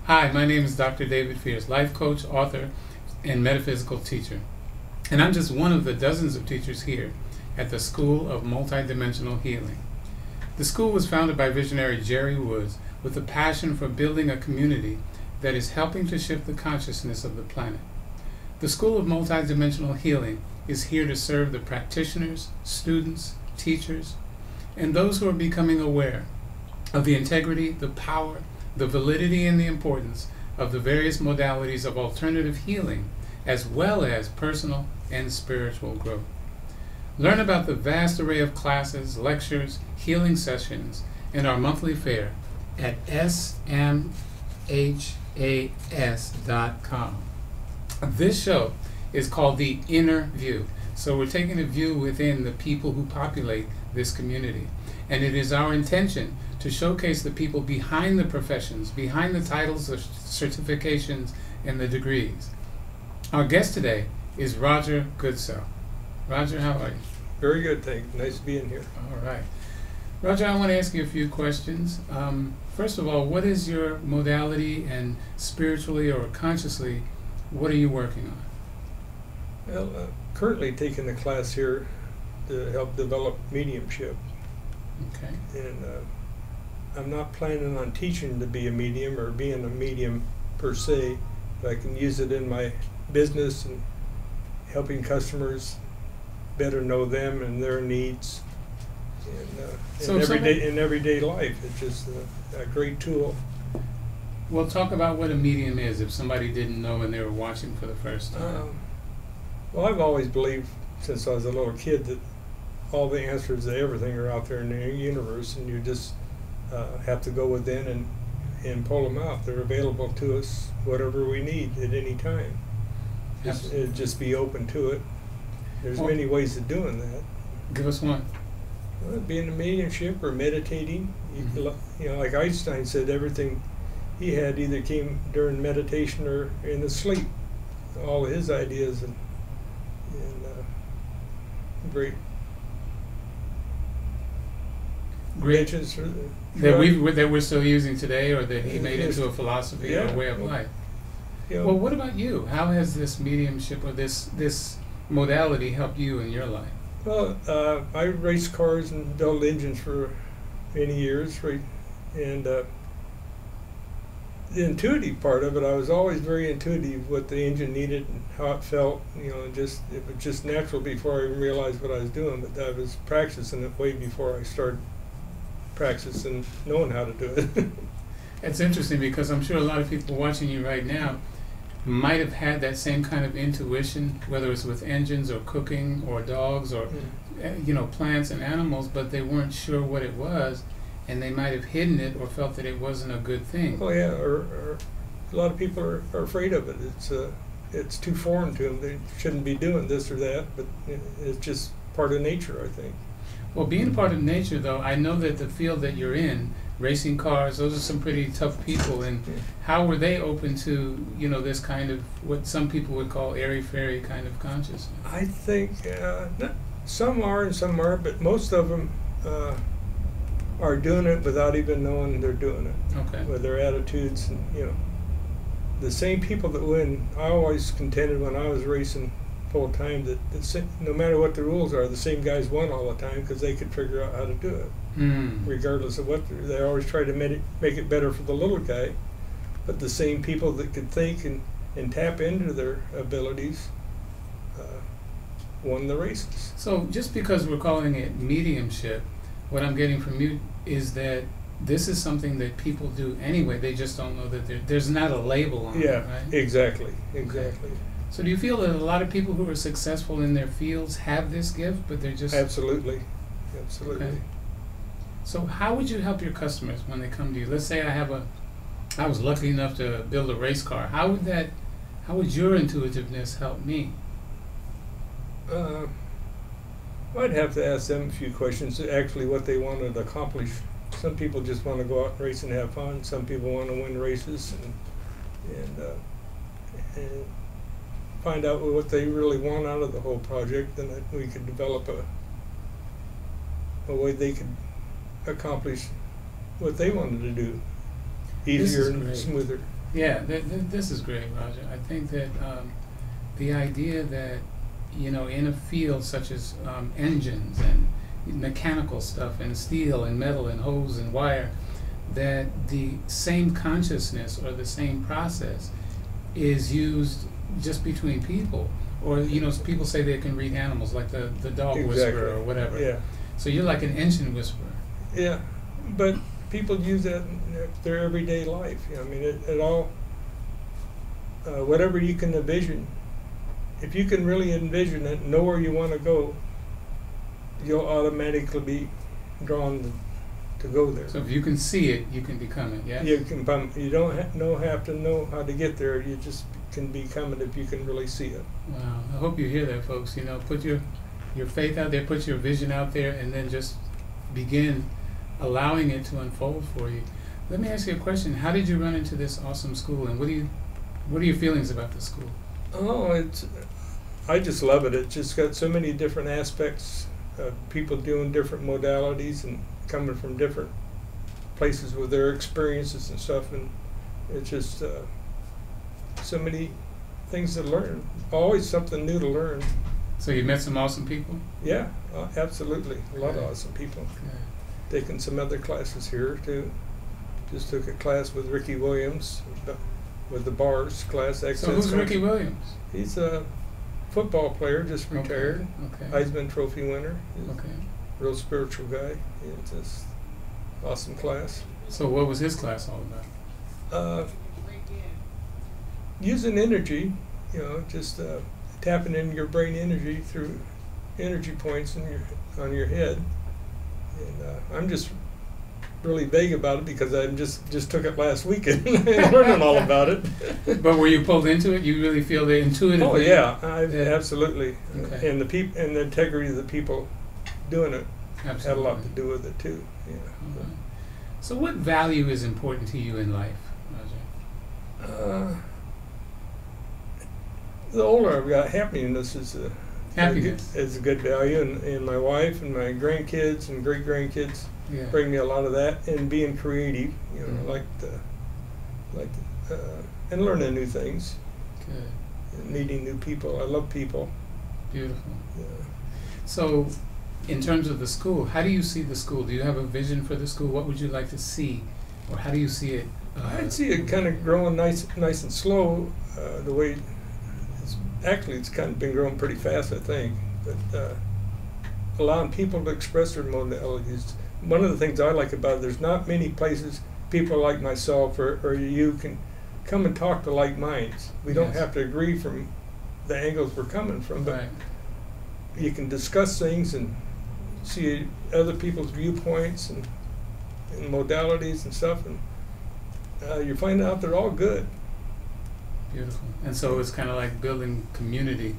Hi, my name is Dr. David Fierce, life coach, author, and metaphysical teacher. And I'm just one of the dozens of teachers here at the School of Multidimensional Healing. The school was founded by visionary Jerry Woods with a passion for building a community that is helping to shift the consciousness of the planet. The School of Multidimensional Healing is here to serve the practitioners, students, teachers, and those who are becoming aware of the integrity, the power, the validity, and the importance of the various modalities of alternative healing, as well as personal and spiritual growth. Learn about the vast array of classes, lectures, healing sessions, and our monthly fair at smhas.com. This show is called The Inner View. So we're taking a view within the people who populate this community. And it is our intention to showcase the people behind the professions, behind the titles, the certifications, and the degrees. Our guest today is Roger Goodsell. Roger, how are you? Very good, thank you. Nice being here. All right. Roger, I want to ask you a few questions. First of all, what is your modality, and spiritually or consciously, what are you working on? Well, currently taking a class here to help develop mediumship. Okay. And I'm not planning on teaching to be a medium or being a medium per se, but I can use it in my business and helping customers better know them and their needs. And in everyday life, it's just a great tool. Well, talk about what a medium is, if somebody didn't know and they were watching for the first time. Well, I've always believed since I was a little kid that all the answers to everything are out there in the universe, and you just have to go within and pull them out. They're available to us, whatever we need at any time. Just be open to it. There's many ways of doing that. Give us one. Well, being a mediumship or meditating. Mm-hmm. You know, like Einstein said, everything he had either came during meditation or in his sleep. All of his ideas and great inventions that we're still using today, or that he made into a philosophy or a way of life. Well, what about you? How has this mediumship or this modality helped you in your life? Well, I raced cars and built engines for many years, right? And the intuitive part of it, I was always very intuitive what the engine needed and how it felt. You know, it was just natural before I even realized what I was doing. But I was practicing it way before I started practicing knowing how to do it. It's interesting because I'm sure a lot of people watching you right now might have had that same kind of intuition, whether it's with engines or cooking or dogs or plants and animals, but they weren't sure what it was, and they might have hidden it or felt that it wasn't a good thing. Oh yeah, or a lot of people are afraid of it. It's too foreign to them. They shouldn't be doing this or that, but it's just part of nature, I think. Well, being part of nature, though, I know that the field that you're in, racing cars, those are some pretty tough people, and how were they open to, this kind of what some people would call airy-fairy kind of consciousness? I think some are and some aren't, but most of them are doing it without even knowing they're doing it. Okay. With their attitudes, and the same people that win. I always contended when I was racing full time that no matter what the rules are, the same guys won all the time because they could figure out how to do it. Regardless of what they always try to make it better for the little guy, but the same people that could think and tap into their abilities won the races. So just because we're calling it mediumship, what I'm getting from you is that this is something that people do anyway. They just don't know that there's not a label on it, right? Exactly. Okay. So do you feel that a lot of people who are successful in their fields have this gift, but they're just... Absolutely. Okay. So how would you help your customers when they come to you? Let's say I was lucky enough to build a race car. How would your intuitiveness help me? I'd have to ask them a few questions, actually what they want to accomplish. Some people just want to go out and race and have fun. Some people want to win races and find out what they really want out of the whole project. Then we could develop a way they could accomplish what they wanted to do easier and smoother. Yeah, this is great, Roger. I think that the idea that, you know, in a field such as engines and mechanical stuff and steel and metal and hose and wire, that the same consciousness or the same process is used just between people. Or, you know, people say they can read animals, like the dog whisperer or whatever. Yeah. So you're like an engine whisperer. Yeah, but people use that in their everyday life. You know, I mean, it all, whatever you can envision, if you can really envision it, know where you want to go, you'll automatically be drawn to go there. So if you can see it, you can become it, yeah? You can. You don't have to know how to get there. You just can become it if you can really see it. Wow, I hope you hear that, folks. You know, put your faith out there, put your vision out there, and then just begin allowing it to unfold for you. Let me ask you a question. How did you run into this awesome school, and what are your feelings about the school? Oh, I just love it. It's just got so many different aspects, people doing different modalities and coming from different places with their experiences and stuff, and it's just so many things to learn. Always something new to learn. So you met some awesome people? Yeah, absolutely. A lot of awesome people. Good. Taking some other classes here too. Just took a class with Ricky Williams with the bars class. So who's Ricky Williams? He's a football player, just retired. Okay. Heisman Trophy winner. He's Okay. a real spiritual guy. It's just awesome class. So what was his class all about? Using energy, you know, just tapping in your brain energy through energy points on your head. And I'm just really vague about it because I just took it last weekend and learning all about it. But were you pulled into it? You really feel the intuitively? Oh yeah, absolutely. Okay. And the integrity of the people doing it Absolutely. had a lot to do with it too. Yeah. Okay. So what value is important to you in life, Roger? The older I've got, happiness is a good value, and my wife and my grandkids and great grandkids bring me a lot of that, and being creative, you know, and learning new things. Good. And meeting new people. I love people. Beautiful. Yeah. So, in terms of the school, how do you see the school? Do you have a vision for the school? What would you like to see, or how do you see it? I'd see it kind of growing nice and slow. The way it's kind of been growing pretty fast, I think. But allowing people to express their modalities. One of the things I like about it, there's not many places people like myself or you can come and talk to like minds. We don't have to agree from the angles we're coming from, but you can discuss things and see other people's viewpoints and modalities and stuff, and you find out they're all good. Beautiful. And so it's kind of like building community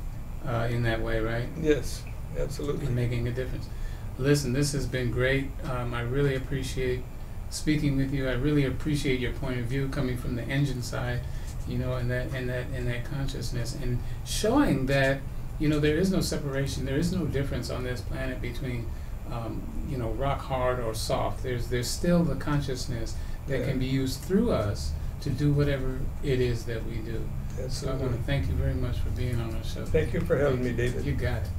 in that way, right? Yes, absolutely. And making a difference. Listen, this has been great. I really appreciate speaking with you. I really appreciate your point of view coming from the engine side, you know, and that consciousness, and showing that, you know, there is no separation, there is no difference on this planet between, you know, rock hard or soft. There's still the consciousness that can be used through us to do whatever it is that we do. Absolutely. So I want to thank you very much for being on our show. Thank you for having me, David. You got it.